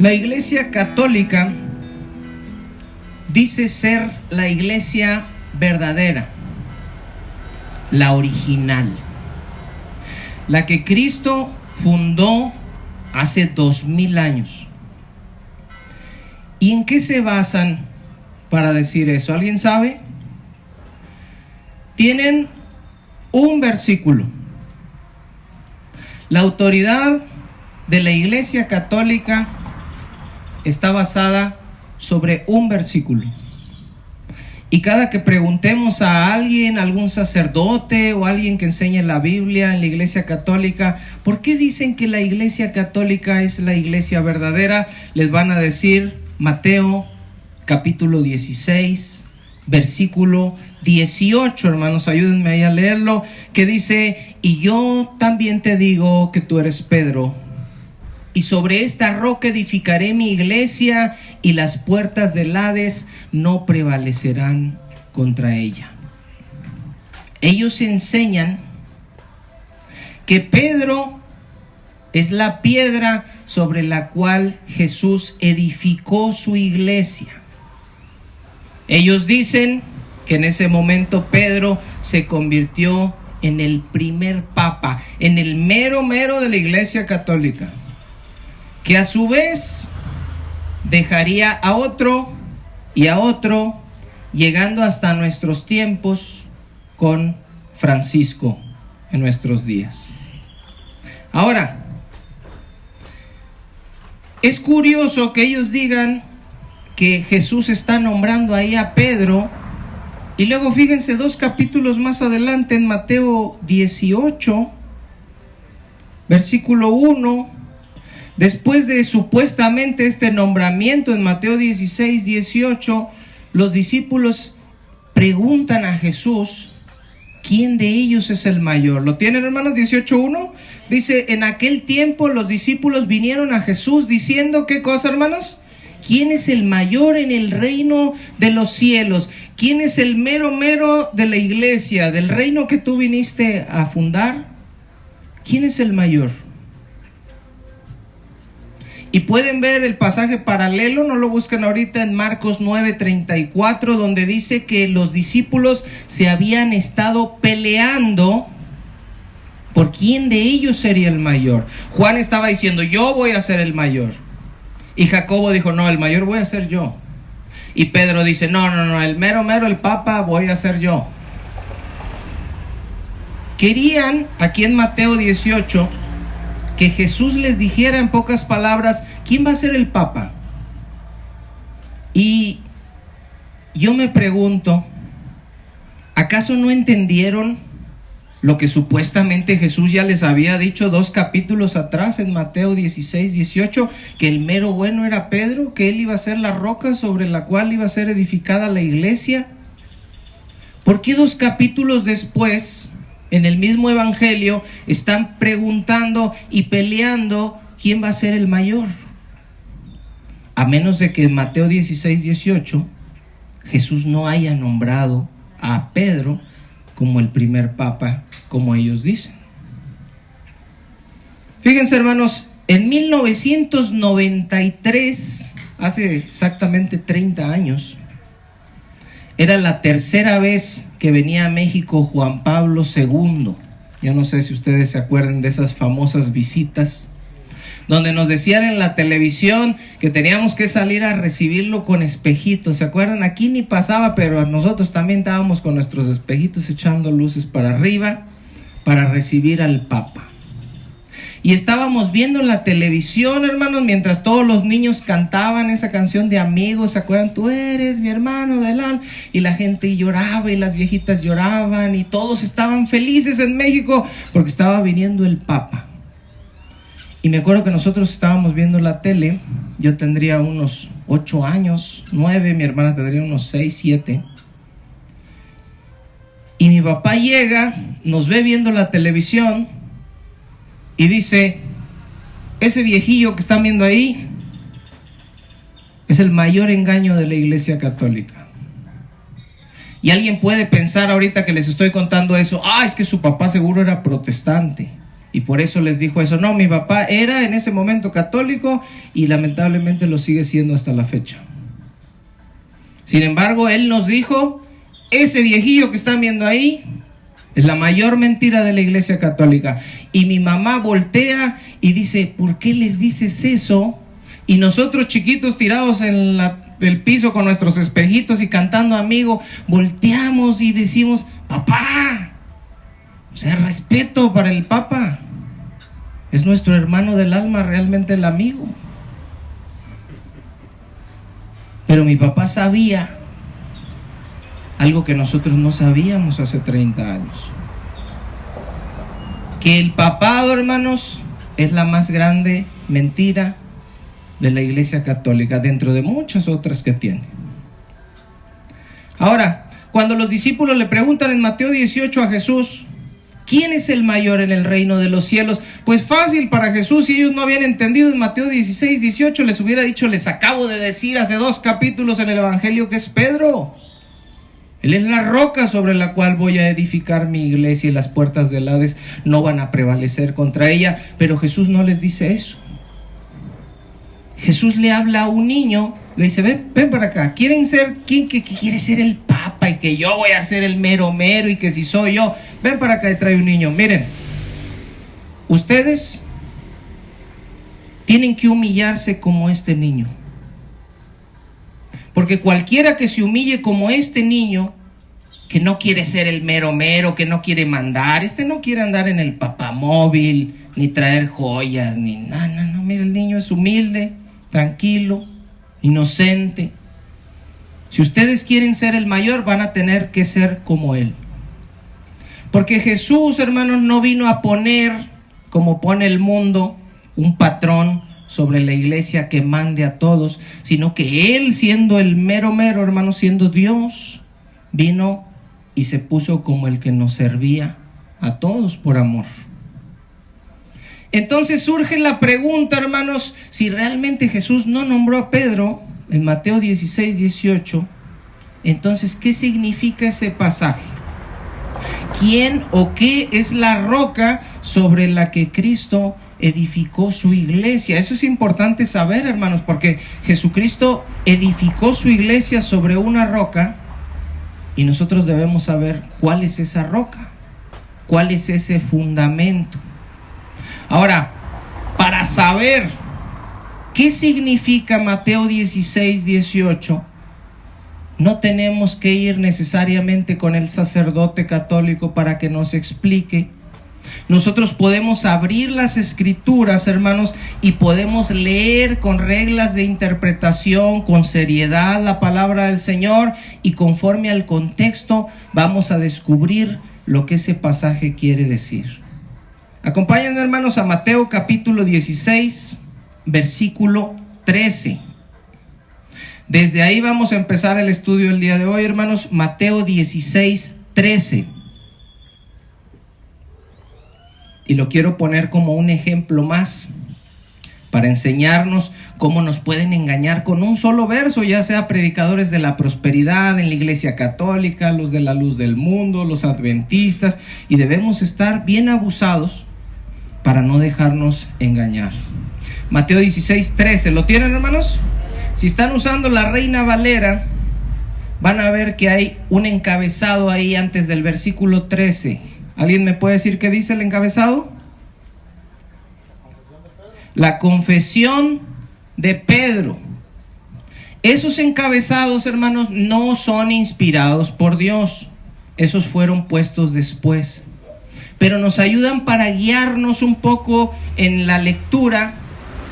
La Iglesia Católica dice ser la iglesia verdadera, la original, la que Cristo fundó hace 2000 años. ¿Y en qué se basan para decir eso? ¿Alguien sabe? Tienen un versículo. La autoridad de la Iglesia Católica está basada sobre un versículo. Y cada que preguntemos a alguien, algún sacerdote o alguien que enseñe la Biblia en la Iglesia Católica, ¿por qué dicen que la Iglesia Católica es la iglesia verdadera? Les van a decir Mateo capítulo 16, versículo 18, hermanos, ayúdenme ahí a leerlo, que dice: y yo también te digo que tú eres Pedro, y sobre esta roca edificaré mi iglesia, y las puertas del Hades no prevalecerán contra ella. Ellos enseñan que Pedro es la piedra sobre la cual Jesús edificó su iglesia. Ellos dicen que en ese momento Pedro se convirtió en el primer papa, en el mero mero de la Iglesia Católica, que a su vez dejaría a otro y a otro, llegando hasta nuestros tiempos con Francisco en nuestros días. Ahora, es curioso que ellos digan que Jesús está nombrando ahí a Pedro, y luego fíjense 2 capítulos más adelante en Mateo 18, versículo 1, después de supuestamente este nombramiento en Mateo 16, 18, los discípulos preguntan a Jesús ¿quién de ellos es el mayor? ¿Lo tienen, hermanos? 18:1 dice: en aquel tiempo los discípulos vinieron a Jesús diciendo, ¿qué cosa, hermanos? ¿Quién es el mayor en el reino de los cielos? ¿Quién es el mero mero de la iglesia, del reino que tú viniste a fundar? ¿Quién es el mayor? Y pueden ver el pasaje paralelo, no lo buscan ahorita, en Marcos 9:34, donde dice que los discípulos se habían estado peleando por quién de ellos sería el mayor. Juan estaba diciendo, yo voy a ser el mayor. Y Jacobo dijo, no, el mayor voy a ser yo. Y Pedro dice, no, el mero mero, el papa, voy a ser yo. Querían, aquí en Mateo 18, que Jesús les dijera en pocas palabras, ¿quién va a ser el papa? Y yo me pregunto, ¿acaso no entendieron lo que supuestamente Jesús ya les había dicho 2 capítulos atrás en Mateo 16, 18, que el mero bueno era Pedro, que él iba a ser la roca sobre la cual iba a ser edificada la iglesia? ¿Por qué 2 capítulos después, en el mismo evangelio, están preguntando y peleando quién va a ser el mayor? A menos de que en Mateo 16, 18, Jesús no haya nombrado a Pedro como el primer papa, como ellos dicen. Fíjense, hermanos, en 1993, hace exactamente 30 años, era la tercera vez que venía a México Juan Pablo II. Yo no sé si ustedes se acuerdan de esas famosas visitas, donde nos decían en la televisión que teníamos que salir a recibirlo con espejitos. ¿Se acuerdan? Aquí ni pasaba, pero nosotros también estábamos con nuestros espejitos echando luces para arriba para recibir al Papa. Y estábamos viendo la televisión, hermanos, mientras todos los niños cantaban esa canción de Amigos. ¿Se acuerdan? Tú eres mi hermano del alma. Y la gente lloraba y las viejitas lloraban y todos estaban felices en México porque estaba viniendo el Papa. Y me acuerdo que nosotros estábamos viendo la tele. Yo tendría unos 8 años, 9, mi hermana tendría unos 6, 7. Y mi papá llega, nos ve viendo la televisión y dice, ese viejillo que están viendo ahí es el mayor engaño de la Iglesia Católica. Y alguien puede pensar ahorita que les estoy contando eso, es que su papá seguro era protestante. Y por eso les dijo eso. No, mi papá era en ese momento católico y lamentablemente lo sigue siendo hasta la fecha. Sin embargo, él nos dijo, ese viejillo que están viendo ahí es la mayor mentira de la Iglesia Católica. Y mi mamá voltea y dice, ¿por qué les dices eso? Y nosotros chiquitos tirados en el piso con nuestros espejitos y cantando Amigo, volteamos y decimos, papá, o sea, respeto para el Papa. Es nuestro hermano del alma, realmente el amigo. Pero mi papá sabía algo que nosotros no sabíamos hace 30 años. Que el papado, hermanos, es la más grande mentira de la Iglesia Católica, dentro de muchas otras que tiene. Ahora, cuando los discípulos le preguntan en Mateo 18 a Jesús, ¿quién es el mayor en el reino de los cielos? Pues fácil para Jesús, si ellos no habían entendido en Mateo 16, 18, les hubiera dicho, les acabo de decir hace 2 capítulos en el Evangelio que es Pedro. Él es la roca sobre la cual voy a edificar mi iglesia y las puertas del Hades no van a prevalecer contra ella. Pero Jesús no les dice eso. Jesús le habla a un niño, le dice, ven para acá, ¿quién que quiere ser el Papa y que yo voy a ser el mero y que si soy yo? Ven para acá y trae un niño. Miren, ustedes tienen que humillarse como este niño. Porque cualquiera que se humille como este niño, que no quiere ser el mero, que no quiere mandar, no quiere andar en el papamóvil, ni traer joyas, ni nada, no, mira, el niño es humilde, tranquilo, inocente. Si ustedes quieren ser el mayor, van a tener que ser como él. Porque Jesús, hermanos, no vino a poner, como pone el mundo, un patrón sobre la iglesia que mande a todos, sino que él, siendo el mero, hermano, siendo Dios, vino y se puso como el que nos servía a todos por amor. Entonces surge la pregunta, hermanos, si realmente Jesús no nombró a Pedro en Mateo 16, 18, entonces, ¿qué significa ese pasaje? ¿Quién o qué es la roca sobre la que Cristo edificó su iglesia? Eso es importante saber, hermanos, porque Jesucristo edificó su iglesia sobre una roca y nosotros debemos saber cuál es esa roca, cuál es ese fundamento. Ahora, para saber qué significa Mateo 16, 18, no tenemos que ir necesariamente con el sacerdote católico para que nos explique. Nosotros podemos abrir las escrituras, hermanos, y podemos leer con reglas de interpretación, con seriedad la palabra del Señor, y conforme al contexto vamos a descubrir lo que ese pasaje quiere decir. Acompáñenme, hermanos, a Mateo capítulo 16, versículo 13. Desde ahí vamos a empezar el estudio del día de hoy, hermanos. Mateo 16, 13. Y lo quiero poner como un ejemplo más para enseñarnos cómo nos pueden engañar con un solo verso, ya sea predicadores de la prosperidad en la Iglesia Católica, los de la luz del mundo, los adventistas, y debemos estar bien abusados para no dejarnos engañar. Mateo 16, 13, ¿lo tienen, hermanos? Si están usando la Reina Valera, van a ver que hay un encabezado ahí antes del versículo 13. ¿Alguien me puede decir qué dice el encabezado? La confesión de Pedro. Esos encabezados, hermanos, no son inspirados por Dios. Esos fueron puestos después. Pero nos ayudan para guiarnos un poco en la lectura,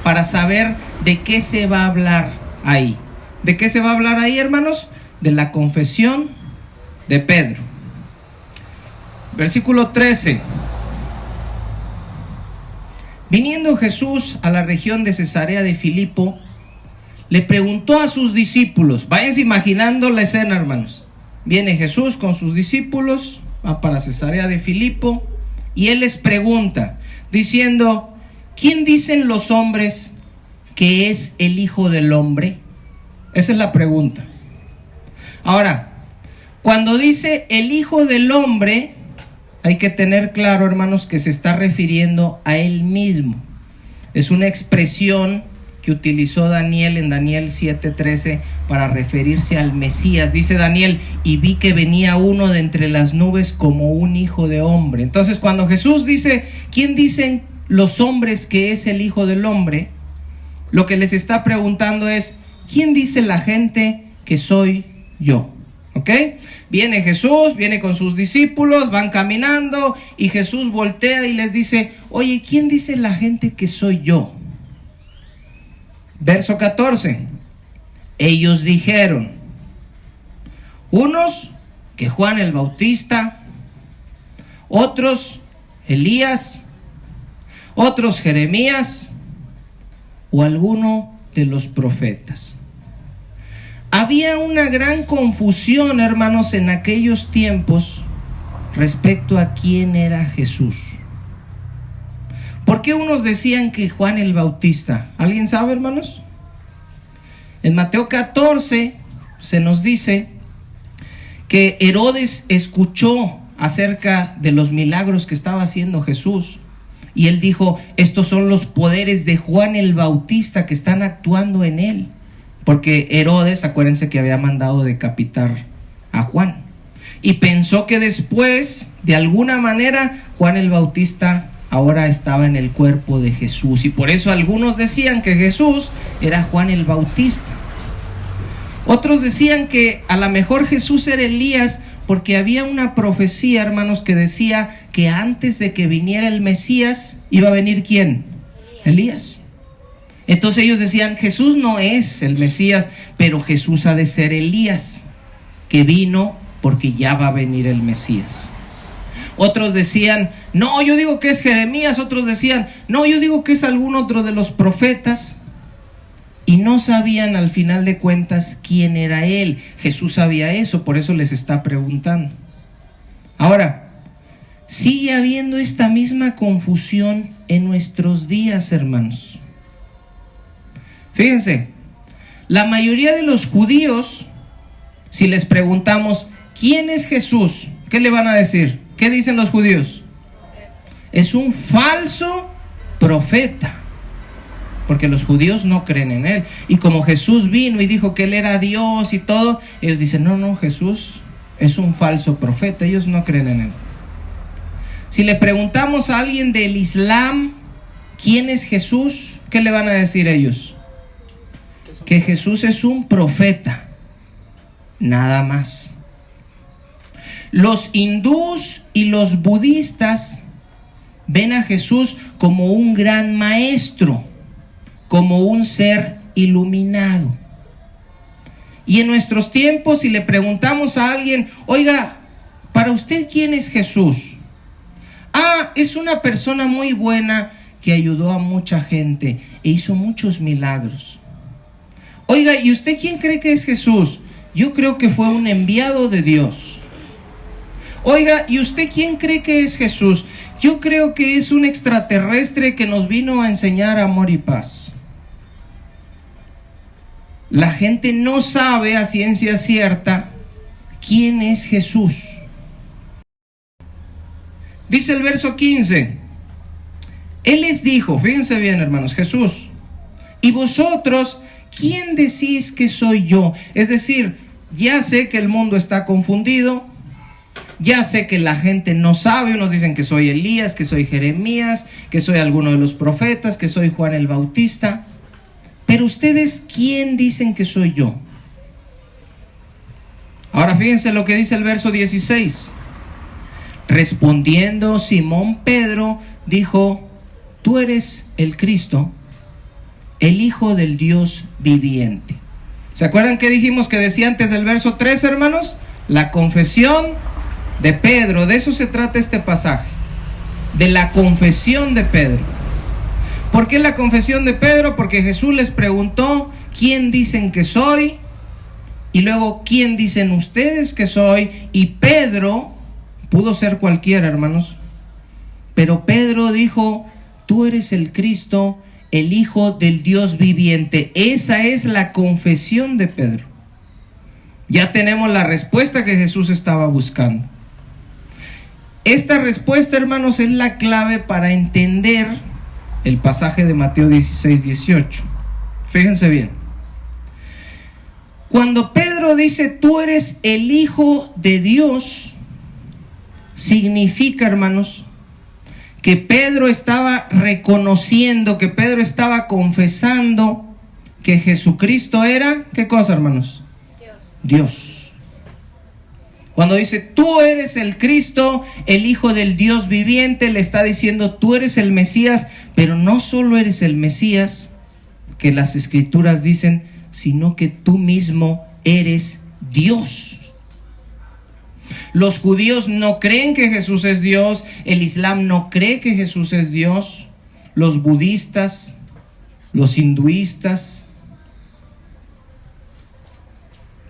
para saber de qué se va a hablar ahí. ¿De qué se va a hablar ahí, hermanos? De la confesión de Pedro. Versículo 13. Viniendo Jesús a la región de Cesarea de Filipo, le preguntó a sus discípulos. Váyanse imaginando la escena, hermanos. Viene Jesús con sus discípulos, va para Cesarea de Filipo, y él les pregunta, diciendo, ¿quién dicen los hombres que es el Hijo del Hombre? Esa es la pregunta. Ahora, cuando dice el Hijo del Hombre, hay que tener claro, hermanos, que se está refiriendo a él mismo. Es una expresión que utilizó Daniel en Daniel 7:13 para referirse al Mesías. Dice Daniel: y vi que venía uno de entre las nubes como un hijo de hombre. Entonces, cuando Jesús dice: ¿quién dicen los hombres que es el Hijo del Hombre?, lo que les está preguntando es: ¿quién dice la gente que soy yo? ¿Ok? Viene Jesús, viene con sus discípulos, van caminando y Jesús voltea y les dice: oye, ¿quién dice la gente que soy yo? Verso 14. Ellos dijeron: unos que Juan el Bautista, otros Elías, otros Jeremías o alguno de los profetas. Había una gran confusión, hermanos, en aquellos tiempos respecto a quién era Jesús. ¿Por qué unos decían que Juan el Bautista? ¿Alguien sabe, hermanos? En Mateo 14 se nos dice que Herodes escuchó acerca de los milagros que estaba haciendo Jesús. Y él dijo: estos son los poderes de Juan el Bautista que están actuando en él. Porque Herodes, acuérdense que había mandado decapitar a Juan. Y pensó que después, de alguna manera, Juan el Bautista ahora estaba en el cuerpo de Jesús. Y por eso algunos decían que Jesús era Juan el Bautista. Otros decían que a lo mejor Jesús era Elías, porque había una profecía, hermanos, que decía que antes de que viniera el Mesías, iba a venir ¿quién? Elías. Entonces ellos decían: Jesús no es el Mesías, pero Jesús ha de ser Elías, que vino porque ya va a venir el Mesías. Otros decían: no, yo digo que es Jeremías. Otros decían: no, yo digo que es algún otro de los profetas. Y no sabían al final de cuentas quién era él. Jesús sabía eso, por eso les está preguntando. Ahora, sigue habiendo esta misma confusión en nuestros días, hermanos. Fíjense, la mayoría de los judíos, si les preguntamos ¿quién es Jesús?, ¿qué le van a decir? ¿Qué dicen los judíos? Es un falso profeta. Porque los judíos no creen en él. Y como Jesús vino y dijo que él era Dios y todo, ellos dicen: no, Jesús es un falso profeta. Ellos no creen en él. Si le preguntamos a alguien del Islam ¿quién es Jesús?, ¿qué le van a decir ellos? Que Jesús es un profeta, nada más. Los hindús y los budistas ven a Jesús como un gran maestro, como un ser iluminado. Y en nuestros tiempos, si le preguntamos a alguien: oiga, para usted ¿quién es Jesús? Ah, es una persona muy buena que ayudó a mucha gente e hizo muchos milagros. Oiga, ¿y usted quién cree que es Jesús? Yo creo que fue un enviado de Dios. Oiga, ¿y usted quién cree que es Jesús? Yo creo que es un extraterrestre que nos vino a enseñar amor y paz. La gente no sabe a ciencia cierta quién es Jesús. Dice el verso 15: Él les dijo, fíjense bien, hermanos, Jesús: ¿y vosotros quién decís que soy yo? Es decir, ya sé que el mundo está confundido, ya sé que la gente no sabe. Unos dicen que soy Elías, que soy Jeremías, que soy alguno de los profetas, que soy Juan el Bautista. Pero ustedes, ¿quién dicen que soy yo? Ahora fíjense lo que dice el verso 16. Respondiendo Simón Pedro, dijo: tú eres el Cristo, el Hijo del Dios viviente. ¿Se acuerdan que dijimos que decía antes del verso 3, hermanos? La confesión de Pedro. De eso se trata este pasaje, de la confesión de Pedro. ¿Por qué la confesión de Pedro? Porque Jesús les preguntó: ¿quién dicen que soy? Y luego, ¿quién dicen ustedes que soy? Y Pedro, pudo ser cualquiera, hermanos, pero Pedro dijo: tú eres el Cristo, el Hijo del Dios viviente. Esa es la confesión de Pedro. Ya tenemos la respuesta que Jesús estaba buscando. Esta respuesta, hermanos, es la clave para entender el pasaje de Mateo 16, 18. Fíjense bien. Cuando Pedro dice, tú eres el Hijo de Dios, significa, hermanos, que Pedro estaba reconociendo, que Pedro estaba confesando que Jesucristo era, ¿qué cosa, hermanos? Dios. Cuando dice, tú eres el Cristo, el Hijo del Dios viviente, le está diciendo, tú eres el Mesías, pero no solo eres el Mesías, que las Escrituras dicen, sino que tú mismo eres Dios. Los judíos no creen que Jesús es Dios, el Islam no cree que Jesús es Dios, los budistas, los hinduistas,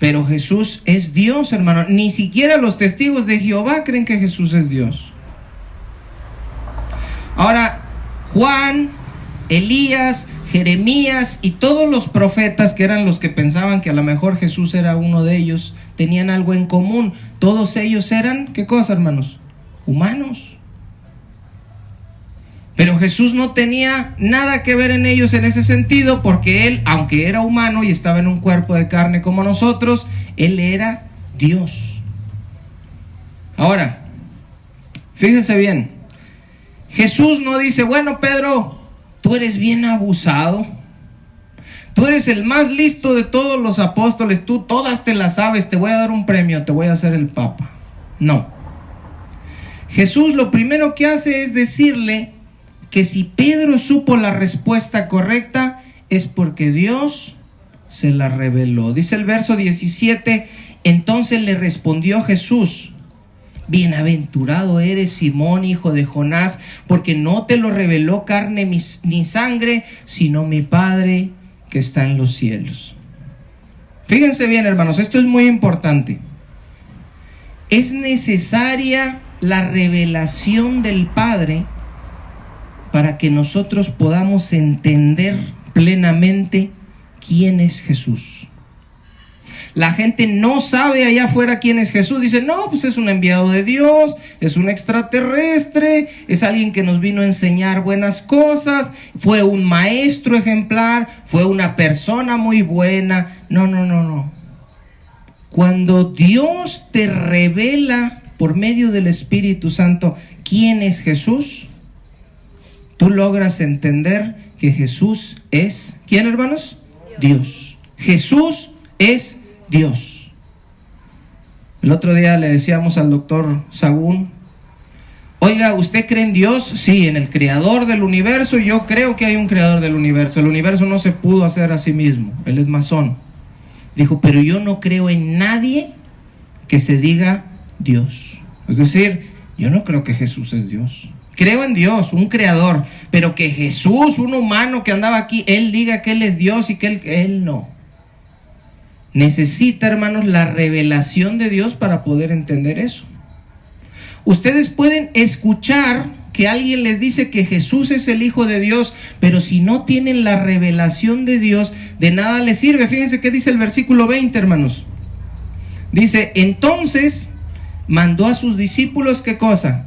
pero Jesús es Dios, hermano. Ni siquiera los testigos de Jehová creen que Jesús es Dios. Ahora, Juan, Elías, Jeremías y todos los profetas, que eran los que pensaban que a lo mejor Jesús era uno de ellos, tenían algo en común. Todos ellos eran, ¿qué cosa, hermanos? Humanos. Pero Jesús no tenía nada que ver en ellos en ese sentido, porque él, aunque era humano y estaba en un cuerpo de carne como nosotros, él era Dios. Ahora, fíjense bien, Jesús no dice, bueno, Pedro, tú eres bien abusado, tú eres el más listo de todos los apóstoles, tú todas te las sabes, te voy a dar un premio, te voy a hacer el papa. No. Jesús lo primero que hace es decirle que si Pedro supo la respuesta correcta es porque Dios se la reveló. Dice el verso 17, entonces le respondió Jesús, bienaventurado eres, Simón, hijo de Jonás, porque no te lo reveló carne ni sangre, sino mi Padre que está en los cielos. Fíjense bien, hermanos, esto es muy importante. Es necesaria la revelación del Padre para que nosotros podamos entender plenamente quién es Jesús. La gente no sabe allá afuera quién es Jesús. Dice, no, pues es un enviado de Dios, es un extraterrestre, es alguien que nos vino a enseñar buenas cosas, fue un maestro ejemplar, fue una persona muy buena. No. Cuando Dios te revela por medio del Espíritu Santo quién es Jesús, tú logras entender que Jesús es, ¿quién, hermanos? Dios. Jesús es Dios. El otro día le decíamos al doctor Sagún, oiga, ¿usted cree en Dios? Sí, en el creador del universo. Yo creo que hay un creador del universo. El universo no se pudo hacer a sí mismo. Él es masón. Dijo, pero yo no creo en nadie que se diga Dios. Es decir, yo no creo que Jesús es Dios. Creo en Dios, un creador, pero que Jesús, un humano que andaba aquí, él diga que él es Dios y que él no. Necesita, hermanos, la revelación de Dios para poder entender eso. Ustedes pueden escuchar que alguien les dice que Jesús es el Hijo de Dios, pero si no tienen la revelación de Dios, de nada les sirve. Fíjense qué dice el versículo 20, hermanos. Dice, entonces mandó a sus discípulos, ¿qué cosa?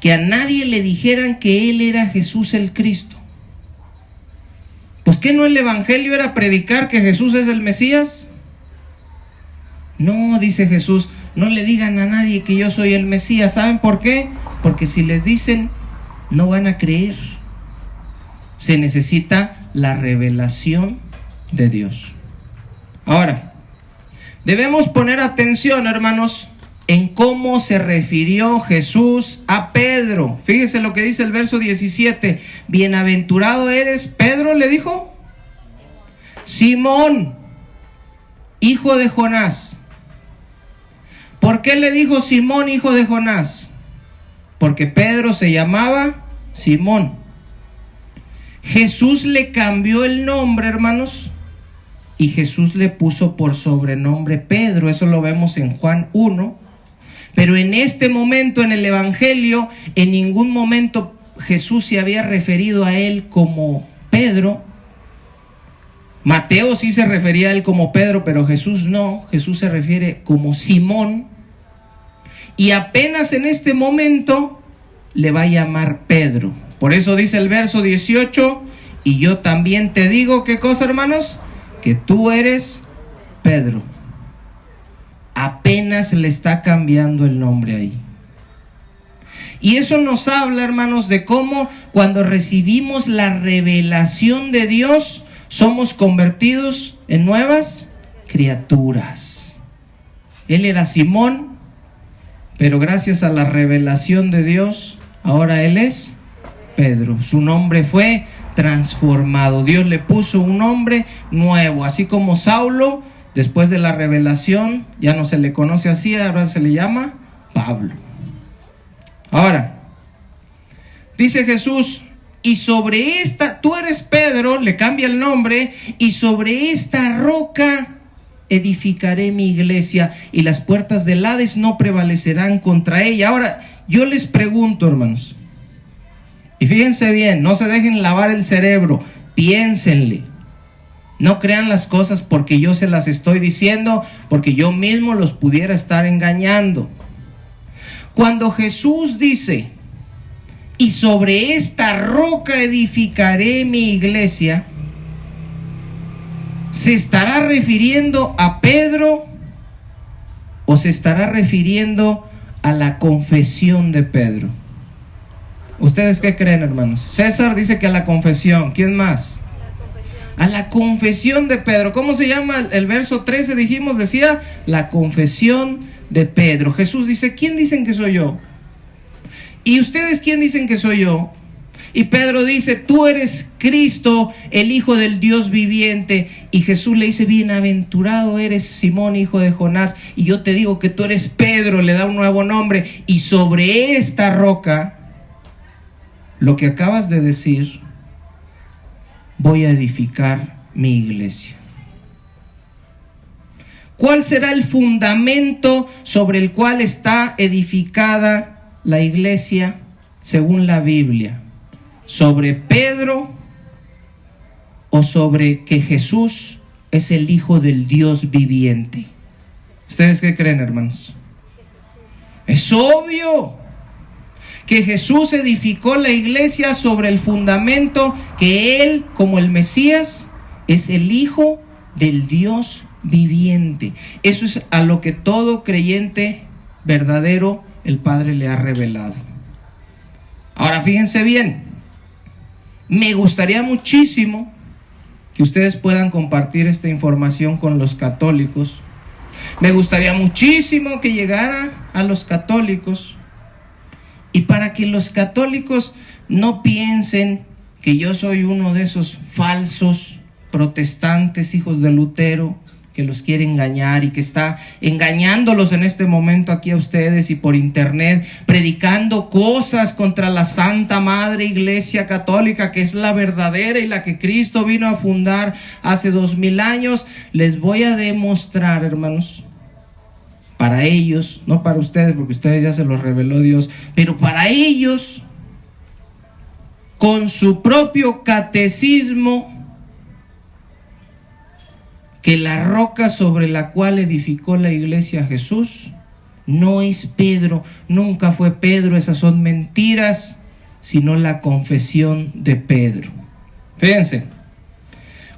Que a nadie le dijeran que él era Jesús el Cristo. Pues ¿qué no el evangelio era predicar que Jesús es el Mesías? No, dice Jesús, no le digan a nadie que yo soy el Mesías. ¿Saben por qué? Porque si les dicen, no van a creer. Se necesita la revelación de Dios. Ahora, debemos poner atención, hermanos, en cómo se refirió Jesús a Pedro. Fíjese lo que dice el verso 17. Bienaventurado eres, Pedro le dijo, Simón, hijo de Jonás. ¿Por qué le dijo Simón, hijo de Jonás? Porque Pedro se llamaba Simón. Jesús le cambió el nombre, hermanos, y Jesús le puso por sobrenombre Pedro. Eso lo vemos en Juan 1. Pero en este momento en el evangelio, en ningún momento Jesús se había referido a él como Pedro. Mateo sí se refería a él como Pedro, pero Jesús no. Jesús se refiere como Simón. Y apenas en este momento le va a llamar Pedro. Por eso dice el verso 18, y yo también te digo, ¿qué cosa, hermanos? Que tú eres Pedro. Apenas le está cambiando el nombre ahí. Y eso nos habla, hermanos, de cómo cuando recibimos la revelación de Dios, somos convertidos en nuevas criaturas. Él era Simón, pero gracias a la revelación de Dios, ahora él es Pedro. Su nombre fue transformado. Dios le puso un nombre nuevo, así como Saulo, después de la revelación, ya no se le conoce así, ahora se le llama Pablo. Ahora, dice Jesús, y sobre esta, tú eres Pedro, le cambia el nombre, y sobre esta roca edificaré mi iglesia, y las puertas del Hades no prevalecerán contra ella. Ahora, yo les pregunto, hermanos, y fíjense bien, no se dejen lavar el cerebro, piénsenle. No crean las cosas porque yo se las estoy diciendo, porque yo mismo los pudiera estar engañando. Cuando Jesús dice, y sobre esta roca edificaré mi iglesia, ¿se estará refiriendo a Pedro o se estará refiriendo a la confesión de Pedro? ¿Ustedes qué creen, hermanos? César dice que a la confesión. ¿Quién más? A la confesión de Pedro. ¿Cómo se llama? El verso 13 dijimos, decía, la confesión de Pedro. Jesús dice, ¿quién dicen que soy yo? ¿Y ustedes quién dicen que soy yo? Y Pedro dice, tú eres Cristo, el Hijo del Dios viviente. Y Jesús le dice, bienaventurado eres Simón, hijo de Jonás, y yo te digo que tú eres Pedro, le da un nuevo nombre. Y sobre esta roca, lo que acabas de decir, voy a edificar mi iglesia. ¿Cuál será el fundamento sobre el cual está edificada la iglesia según la Biblia? ¿Sobre Pedro o sobre que Jesús es el Hijo del Dios viviente? ¿Ustedes qué creen, hermanos? Es obvio que Jesús edificó la iglesia sobre el fundamento que Él, como el Mesías, es el Hijo del Dios viviente. Eso es a lo que todo creyente verdadero el Padre le ha revelado. Ahora fíjense bien, me gustaría muchísimo que ustedes puedan compartir esta información con los católicos. Me gustaría muchísimo que llegara a los católicos. Y para que los católicos no piensen que yo soy uno de esos falsos protestantes, hijos de Lutero, que los quiere engañar y que está engañándolos en este momento aquí a ustedes y por internet, predicando cosas contra la Santa Madre Iglesia Católica, que es la verdadera y la que Cristo vino a fundar hace 2000 años. Les voy a demostrar, hermanos, para ellos, no para ustedes, porque ustedes ya se los reveló Dios, pero para ellos, con su propio catecismo, que la roca sobre la cual edificó la iglesia Jesús no es Pedro, nunca fue Pedro, esas son mentiras, sino la confesión de Pedro. Fíjense,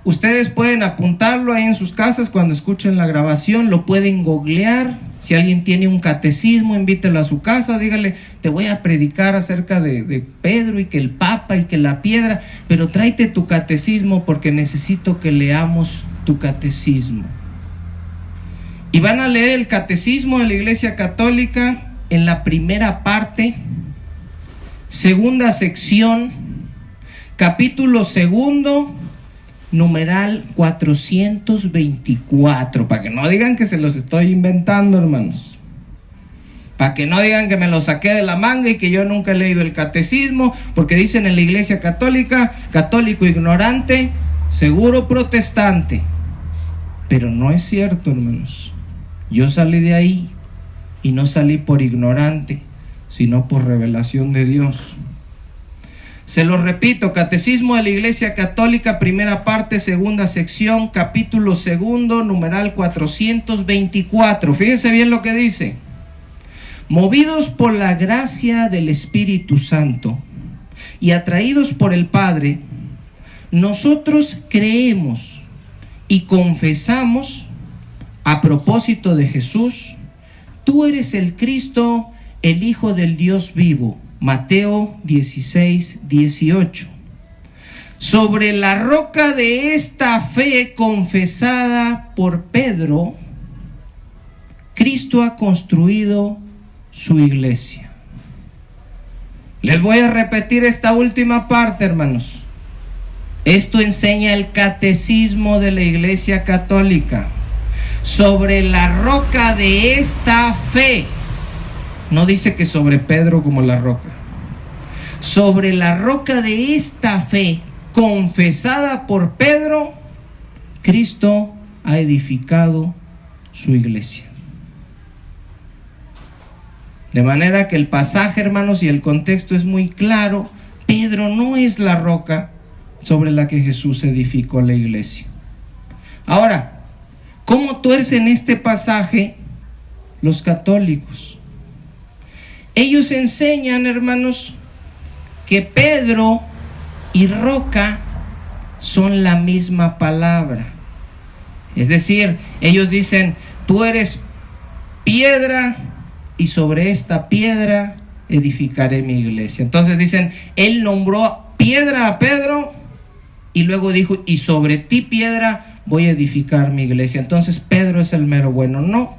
ustedes pueden apuntarlo ahí en sus casas cuando escuchen la grabación, lo pueden googlear. Si alguien tiene un catecismo, invítelo a su casa, dígale, te voy a predicar acerca de Pedro y que el Papa y que la piedra, pero tráete tu catecismo porque necesito que leamos tu catecismo. Y van a leer el catecismo de la Iglesia Católica en la primera parte, segunda sección, capítulo segundo, numeral 424, para que no digan que se los estoy inventando, hermanos, para que no digan que me lo saqué de la manga y que yo nunca he leído el catecismo, porque dicen en la Iglesia Católica, católico ignorante, seguro protestante, pero no es cierto, hermanos. Yo salí de ahí y no salí por ignorante, sino por revelación de Dios. Se lo repito, Catecismo de la Iglesia Católica, primera parte, segunda sección, capítulo segundo, numeral 424. Fíjense bien lo que dice. movidos por la gracia del Espíritu Santo y atraídos por el Padre, nosotros creemos y confesamos a propósito de Jesús: tú eres el Cristo, el Hijo del Dios vivo. Mateo 16:18. Sobre la roca de esta fe confesada por Pedro, Cristo ha construido su iglesia. Les voy a repetir esta última parte, hermanos. Esto enseña el catecismo de la Iglesia Católica. Sobre la roca de esta fe. No dice que sobre Pedro como la roca. Sobre la roca de esta fe confesada por Pedro, Cristo ha edificado su iglesia. De manera que el pasaje, hermanos, y el contexto es muy claro. Pedro no es la roca sobre la que Jesús edificó la iglesia. Ahora, ¿cómo tuercen este pasaje los católicos? Ellos enseñan, hermanos, que Pedro y roca son la misma palabra. Es decir, ellos dicen: tú eres piedra y sobre esta piedra edificaré mi iglesia. Entonces dicen, él nombró piedra a Pedro y luego dijo: y sobre ti, piedra, voy a edificar mi iglesia. Entonces Pedro es el mero bueno. No.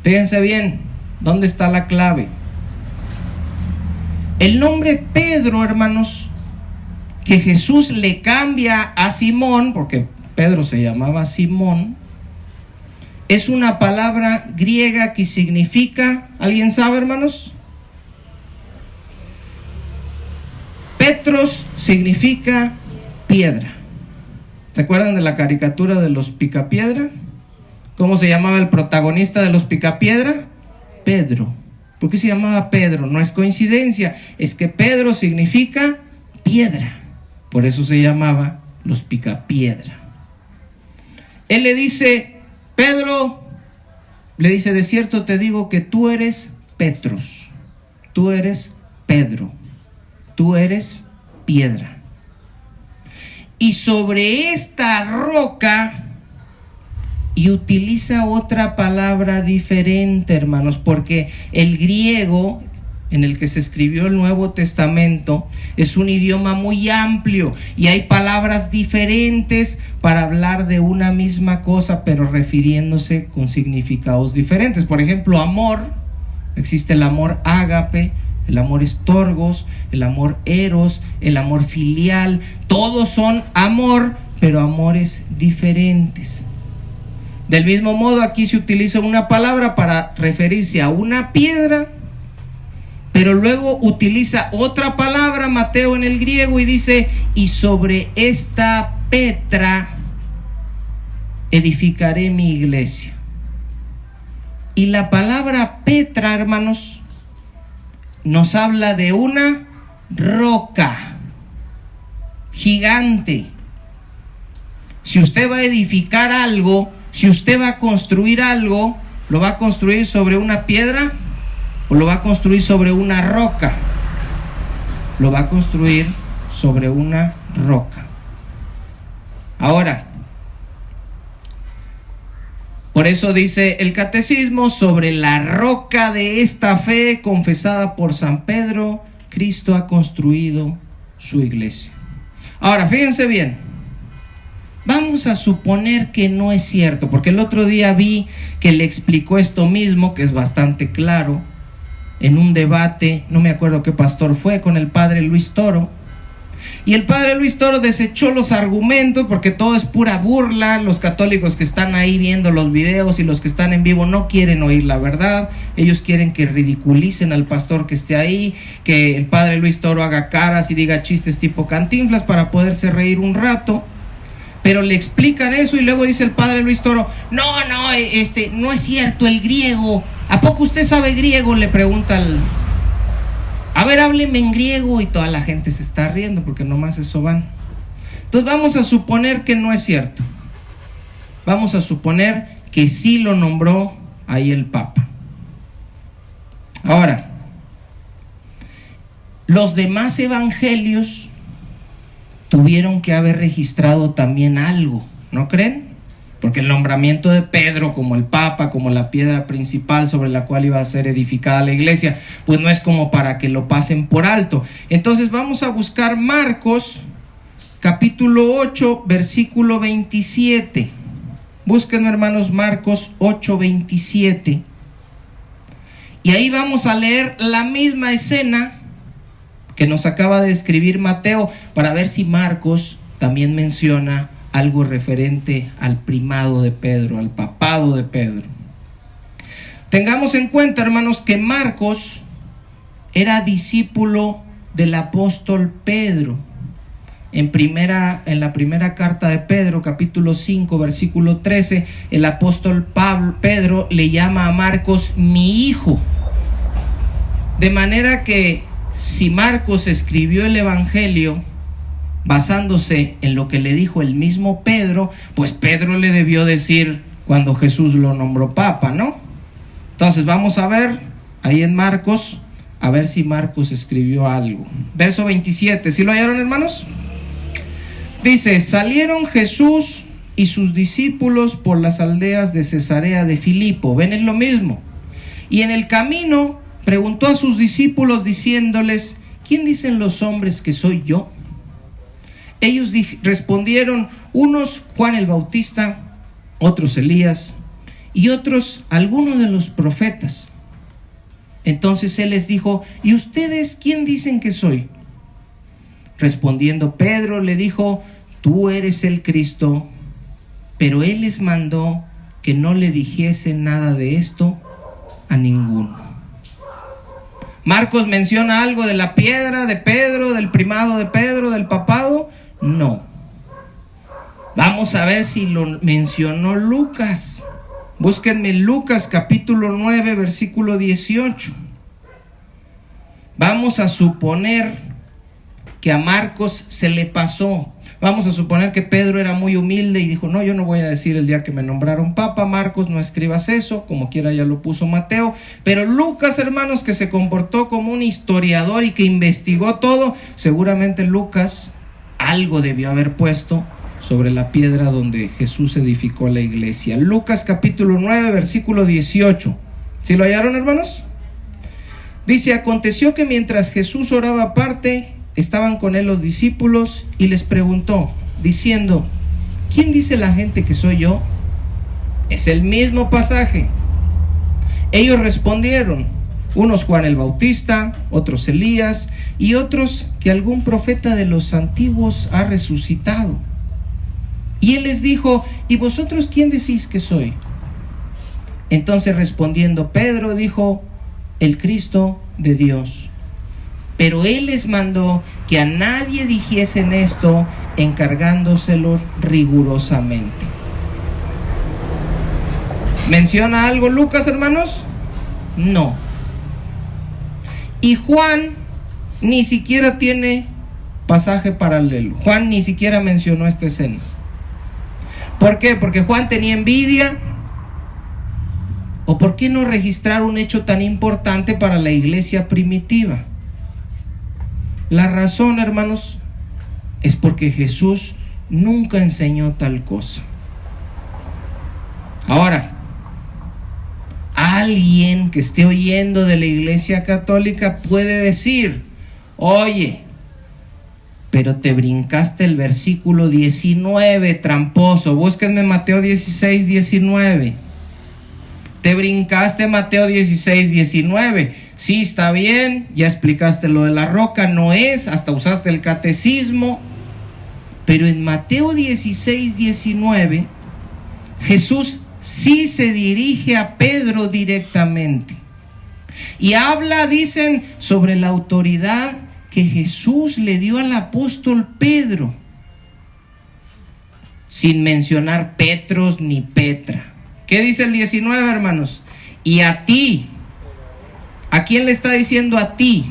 Fíjense bien, ¿dónde está la clave? El nombre Pedro, hermanos, que Jesús le cambia a Simón, porque Pedro se llamaba Simón, es una palabra griega que significa, ¿alguien sabe, hermanos? Petros significa piedra. ¿Se acuerdan de la caricatura de los Picapiedra? ¿Cómo se llamaba el protagonista de los Picapiedra? Pedro. ¿Por qué se llamaba Pedro? No es coincidencia, es que Pedro significa piedra. Por eso se llamaba los Picapiedra. Él le dice, Pedro, le dice: de cierto te digo que tú eres Petros, tú eres Pedro, tú eres piedra. Y sobre esta roca, y utiliza otra palabra diferente, hermanos, porque el griego en el que se escribió el Nuevo Testamento es un idioma muy amplio y hay palabras diferentes para hablar de una misma cosa, pero refiriéndose con significados diferentes. Por ejemplo, amor, existe el amor ágape, el amor estorgos, el amor eros, el amor filial. Todos son amor, pero amores diferentes. Del mismo modo, aquí se utiliza una palabra para referirse a una piedra, pero luego utiliza otra palabra, Mateo, en el griego, y dice: y sobre esta Petra edificaré mi iglesia. Y la palabra Petra, hermanos, nos habla de una roca gigante. Si usted va a edificar algo, si usted va a construir algo, ¿lo va a construir sobre una piedra o lo va a construir sobre una roca? Lo va a construir sobre una roca. Ahora, por eso dice el catecismo: sobre la roca de esta fe confesada por San Pedro, Cristo ha construido su iglesia. Ahora, fíjense bien. Vamos a suponer que no es cierto, porque el otro día vi que le explicó esto mismo, que es bastante claro, en un debate, no me acuerdo qué pastor fue, con el padre Luis Toro. Y el padre Luis Toro desechó los argumentos porque todo es pura burla. Los católicos que están ahí viendo los videos y los que están en vivo no quieren oír la verdad. Ellos quieren que ridiculicen al pastor que esté ahí, que el padre Luis Toro haga caras y diga chistes tipo Cantinflas para poderse reír un rato. Pero le explican eso y luego dice el padre Luis Toro: no es cierto, el griego. ¿A poco usted sabe griego?, le pregunta al... A ver, hábleme en griego. Y toda la gente se está riendo porque nomás eso van. Entonces vamos a suponer que no es cierto. Vamos a suponer que sí lo nombró ahí el Papa. Ahora, los demás evangelios tuvieron que haber registrado también algo, ¿no creen? Porque el nombramiento de Pedro como el Papa, como la piedra principal sobre la cual iba a ser edificada la iglesia, pues no es como para que lo pasen por alto. Entonces vamos a buscar Marcos, capítulo 8, versículo 27. Busquen, hermanos, Marcos 8, 27. Y ahí vamos a leer la misma escena que nos acaba de escribir Mateo, para ver si Marcos también menciona algo referente al primado de Pedro, al papado de Pedro. Tengamos en cuenta, hermanos, que Marcos era discípulo del apóstol Pedro. En la primera carta de Pedro, capítulo 5, versículo 13, el apóstol Pedro le llama a Marcos mi hijo. De manera que si Marcos escribió el evangelio basándose en lo que le dijo el mismo Pedro, pues Pedro le debió decir cuando Jesús lo nombró papa, ¿no? Entonces vamos a ver ahí en Marcos, a ver si Marcos escribió algo. Verso 27, ¿sí lo hallaron, hermanos? Dice: salieron Jesús y sus discípulos por las aldeas de Cesarea de Filipo. ¿Ven? Es lo mismo. Y en el camino preguntó a sus discípulos diciéndoles: ¿quién dicen los hombres que soy yo? Ellos respondieron: unos Juan el Bautista, otros Elías, y otros algunos de los profetas. Entonces él les dijo: ¿y ustedes quién dicen que soy? Respondiendo Pedro le dijo: tú eres el Cristo. Pero él les mandó que no le dijesen nada de esto a ninguno. ¿Marcos menciona algo de la piedra de Pedro, del primado de Pedro, del papado? No. Vamos a ver si lo mencionó Lucas. Búsquenme Lucas capítulo 9, versículo 18. Vamos a suponer que a Marcos se le pasó. Vamos a suponer que Pedro era muy humilde y dijo: no, yo no voy a decir el día que me nombraron papa. Marcos, no escribas eso, como quiera ya lo puso Mateo. Pero Lucas, hermanos, que se comportó como un historiador y que investigó todo, seguramente Lucas algo debió haber puesto sobre la piedra donde Jesús edificó la iglesia. Lucas capítulo 9, versículo 18. ¿Sí lo hallaron, hermanos? Dice: aconteció que mientras Jesús oraba aparte, estaban con él los discípulos y les preguntó, diciendo: ¿quién dice la gente que soy yo? Es el mismo pasaje. Ellos respondieron: unos Juan el Bautista, otros Elías, y otros que algún profeta de los antiguos ha resucitado. Y él les dijo: ¿y vosotros quién decís que soy? Entonces respondiendo Pedro dijo: el Cristo de Dios. Pero él les mandó que a nadie dijesen esto, encargándoselo rigurosamente. ¿Menciona algo Lucas, hermanos? No. Y Juan ni siquiera tiene pasaje paralelo. Juan ni siquiera mencionó esta escena. ¿Por qué? Porque Juan tenía envidia. ¿O por qué no registrar un hecho tan importante para la iglesia primitiva? La razón, hermanos, es porque Jesús nunca enseñó tal cosa. Ahora, alguien que esté oyendo de la iglesia católica puede decir: oye, pero te brincaste el versículo 19, tramposo. Búsquenme Mateo 16, 19. Te brincaste Mateo 16, 19. Sí, está bien, ya explicaste lo de la roca, no es, hasta usaste el catecismo. Pero en Mateo 16, 19, Jesús sí se dirige a Pedro directamente. Y habla, dicen, sobre la autoridad que Jesús le dio al apóstol Pedro, sin mencionar Petros ni Petra. ¿Qué dice el 19, hermanos? Y a ti. ¿A quién le está diciendo a ti?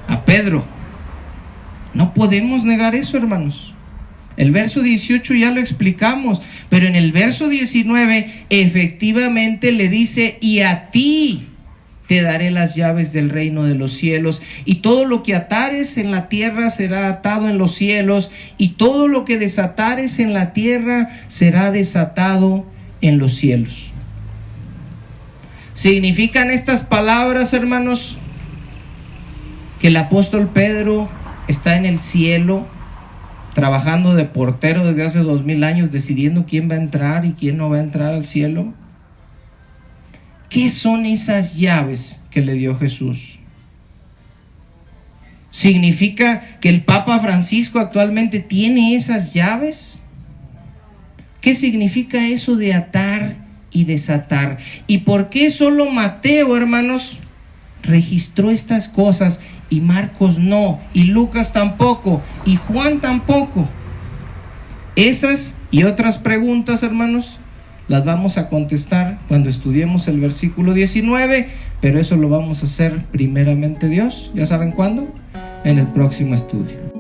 A Pedro. No podemos negar eso, hermanos. El verso 18 ya lo explicamos, pero en el verso 19 efectivamente le dice: y a ti. te daré las llaves del reino de los cielos, y todo lo que atares en la tierra será atado en los cielos, y todo lo que desatares en la tierra será desatado en los cielos. ¿Significan estas palabras, hermanos, que el apóstol Pedro está en el cielo trabajando de portero desde hace 2000 años, decidiendo quién va a entrar y quién no va a entrar al cielo? ¿Qué son esas llaves que le dio Jesús? ¿Significa que el Papa Francisco actualmente tiene esas llaves? ¿Qué significa eso de atar y desatar? ¿Y por qué solo Mateo, hermanos, registró estas cosas y Marcos no, y Lucas tampoco, y Juan tampoco? Esas y otras preguntas, hermanos, las vamos a contestar cuando estudiemos el versículo 19, pero eso lo vamos a hacer primeramente Dios. ¿Ya saben cuándo? En el próximo estudio.